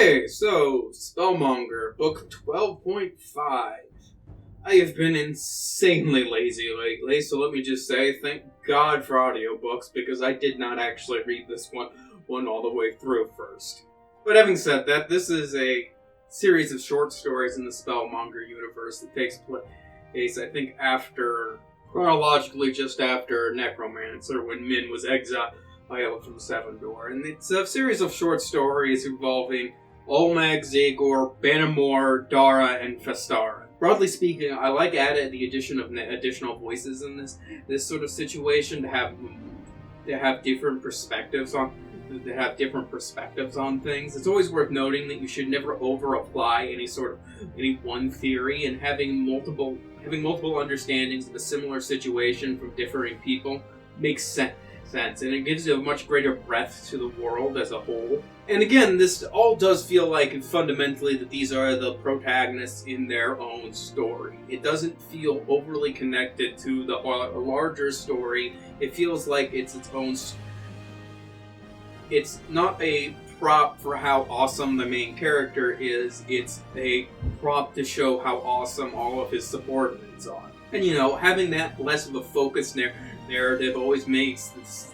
Okay, so Spellmonger, book 12.5. I have been insanely lazy lately, so let me just say thank God for audiobooks because I did not actually read this one all the way through first. But having said that, this is a series of short stories in the Spellmonger universe that takes place, I think, chronologically just after Necromancer, when Min was exiled from Sevendor. And it's a series of short stories involving Olmec, Zagor, Banamor, Dara, and Festara. Broadly speaking, I like the addition of additional voices in this sort of situation to have different perspectives on things. It's always worth noting that you should never over-apply any one theory, and having multiple understandings of a similar situation from differing people makes sense, and it gives you a much greater breadth to the world as a whole. And again, this all does feel like fundamentally that these are the protagonists in their own story. It doesn't feel overly connected to the larger story. It feels like it's its own. It's not a prop for how awesome the main character is. It's a prop to show how awesome all of his subordinates are. And having that less of a focused narrative always makes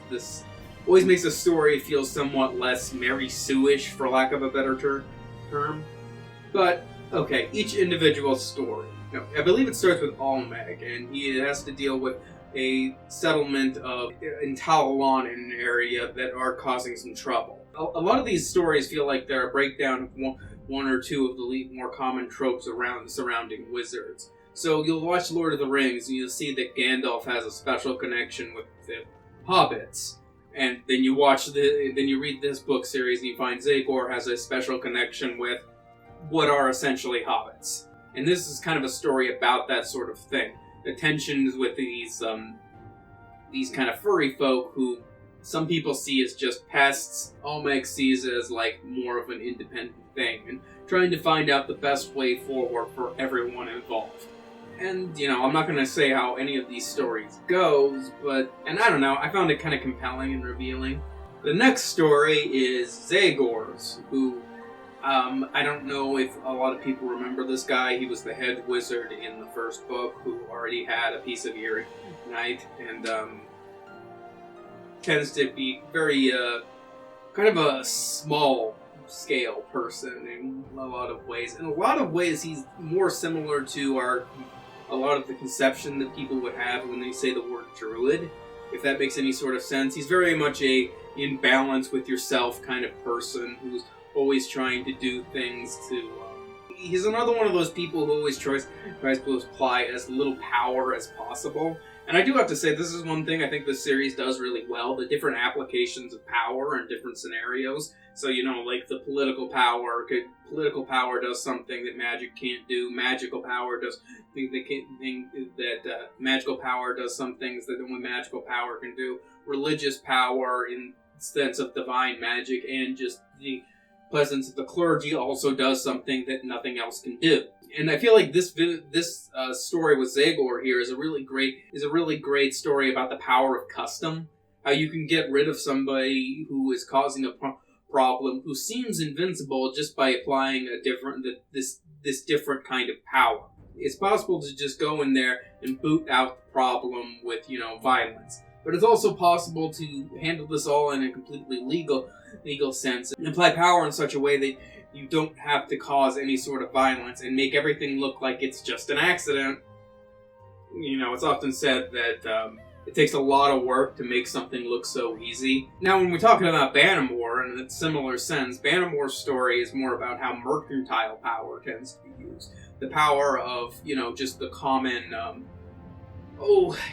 the story feel somewhat less Mary Sue-ish, for lack of a better term. But okay, each individual story. I believe it starts with Olmec, and he has to deal with a settlement in Talalon, in an area that are causing some trouble. A lot of these stories feel like they're a breakdown of one or two of the more common tropes around the surrounding wizards. So you'll watch Lord of the Rings, and you'll see that Gandalf has a special connection with the hobbits. And then you read this book series, and you find Zagor has a special connection with what are essentially hobbits. And this is kind of a story about that sort of thing. The tensions with these kind of furry folk who some people see as just pests. Olmec sees it as like more of an independent thing, and trying to find out the best way forward for everyone involved. And, I'm not going to say how any of these stories goes, and I don't know, I found it kind of compelling and revealing. The next story is Zagor's, who, I don't know if a lot of people remember this guy. He was the head wizard in the first book, who already had a piece of Erie-Knight, and, tends to be very, kind of a small-scale person in a lot of ways. In a lot of ways, he's more similar to a lot of the conception that people would have when they say the word druid, if that makes any sort of sense. He's very much a in balance with yourself kind of person who's always trying to do things to... he's another one of those people who always tries to apply as little power as possible. And I do have to say, this is one thing I think this series does really well, the different applications of power in different scenarios. So, like the political power does something that magic can't do. Magical power does magical power does some things that only magical power can do. Religious power, in sense of divine magic, and just the presence of the clergy, also does something that nothing else can do. And I feel like this story with Zagor here is a really great story about the power of custom. How you can get rid of somebody who is causing a problem, who seems invincible, just by applying this different kind of power. It's possible to just go in there and boot out the problem with violence, but it's also possible to handle this all in a completely legal sense and apply power in such a way that you don't have to cause any sort of violence and make everything look like it's just an accident. It's often said that it takes a lot of work to make something look so easy. Now, when we're talking about Banamor, in a similar sense, Banamor's story is more about how mercantile power tends to be used. The power of, just the common,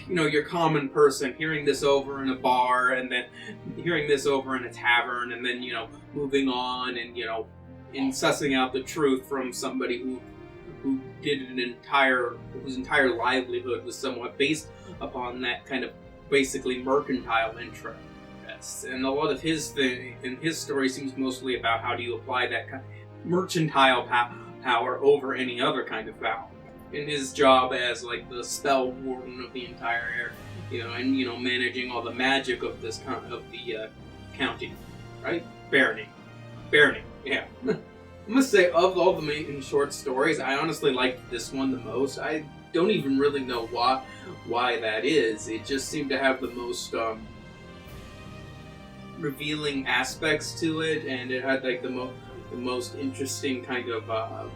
your common person hearing this over in a bar, and then hearing this over in a tavern, and then, moving on and, and sussing out the truth from somebody who did whose entire livelihood was somewhat based upon that kind of basically mercantile interest. And a lot of his story seems mostly about how do you apply that kind of mercantile power over any other kind of power. In his job as like the spell warden of the entire area, and managing all the magic of the county, right? Barony, yeah. I must say, of all the main short stories, I honestly liked this one the most. I don't even really know why that is. It just seemed to have the most revealing aspects to it, and it had like the most interesting kind of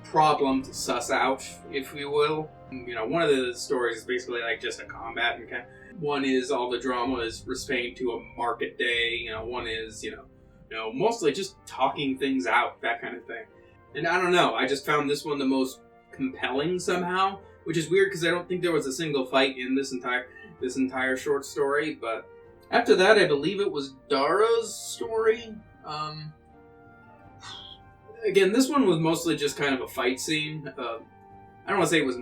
problem to suss out, if you will. You know, one of the stories is basically like just a combat, and one is all the drama is restrained to a market day. You know, one is mostly just talking things out, that kind of thing. And I don't know, I just found this one the most compelling somehow, which is weird because I don't think there was a single fight in this entire short story. But after that, I believe it was Dara's story. Again, this one was mostly just kind of a fight scene. I don't want to say it was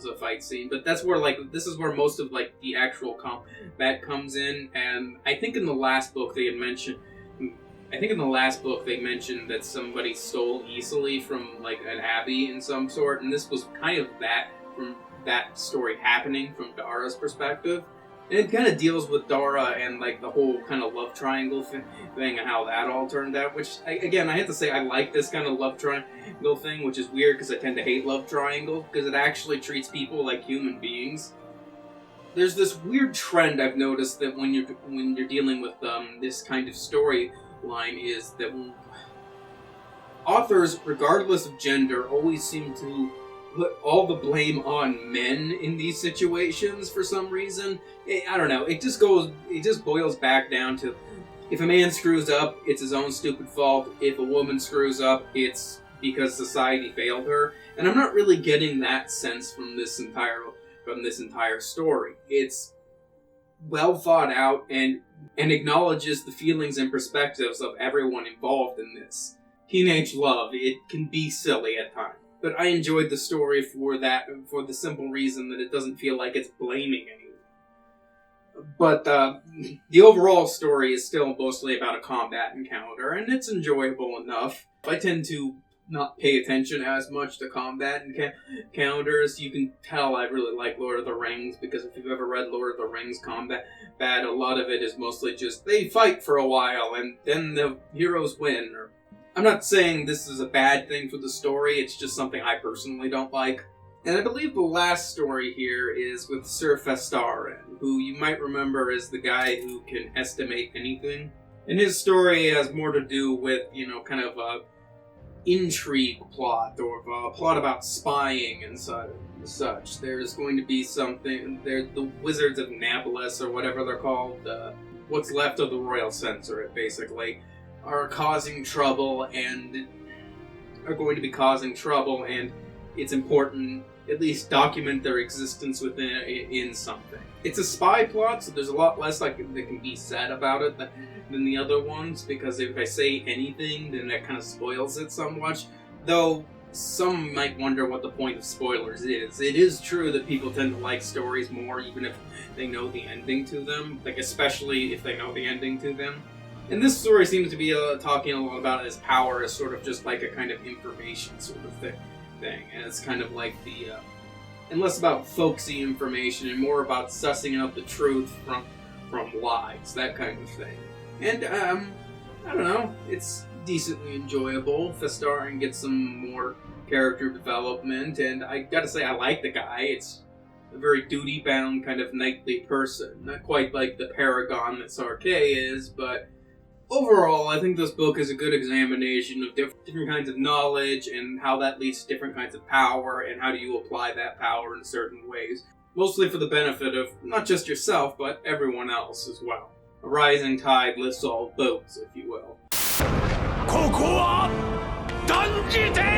a fight scene, but that's where this is where most of the actual combat comes in. And I think in the last book they mentioned that somebody stole easily from an abbey in some sort, and this was kind of that, from that story happening from Dara's perspective. And it kind of deals with Dara and the whole kind of love triangle thing and how that all turned out, which I have to say I like this kind of love triangle thing, which is weird because I tend to hate love triangle because it actually treats people like human beings. There's this weird trend I've noticed that when you're dealing with this kind of storyline is that authors, regardless of gender, always seem to put all the blame on men in these situations for some reason. I don't know. It just boils back down to, if a man screws up, it's his own stupid fault. If a woman screws up, it's because society failed her. And I'm not really getting that sense from this entire story. It's well thought out and acknowledges the feelings and perspectives of everyone involved in this. Teenage love, it can be silly at times. But I enjoyed the story for the simple reason that it doesn't feel like it's blaming anyone. But the overall story is still mostly about a combat encounter, and it's enjoyable enough. I tend to not pay attention as much to combat encounters. You can tell I really like Lord of the Rings, because if you've ever read Lord of the Rings combat, a lot of it is mostly just they fight for a while and then the heroes win. I'm not saying this is a bad thing for the story, it's just something I personally don't like. And I believe the last story here is with Sir Festaren, who you might remember is the guy who can estimate anything. And his story has more to do with, kind of a intrigue plot, or a plot about spying and such. There's going to be something, the Wizards of Nablus, or whatever they're called, what's left of the Royal Censorate, basically, are causing trouble and it's important at least document their existence in something. It's a spy plot, so there's a lot less that can be said about it than the other ones, because if I say anything, then that kind of spoils it somewhat. Though some might wonder what the point of spoilers is. It is true that people tend to like stories more even if they know the ending to them, especially if they know the ending to them. And this story seems to be talking a lot about his power as sort of just like a kind of information sort of thing. And it's kind of like and less about folksy information and more about sussing out the truth from lies, that kind of thing. And, I don't know, it's decently enjoyable. Festaren gets some more character development, and I gotta say, I like the guy. It's a very duty-bound kind of knightly person. Not quite like the paragon that Sarkay is, but overall, I think this book is a good examination of different kinds of knowledge and how that leads to different kinds of power and how do you apply that power in certain ways. Mostly for the benefit of not just yourself, but everyone else as well. A rising tide lifts all boats, if you will. ここは断じて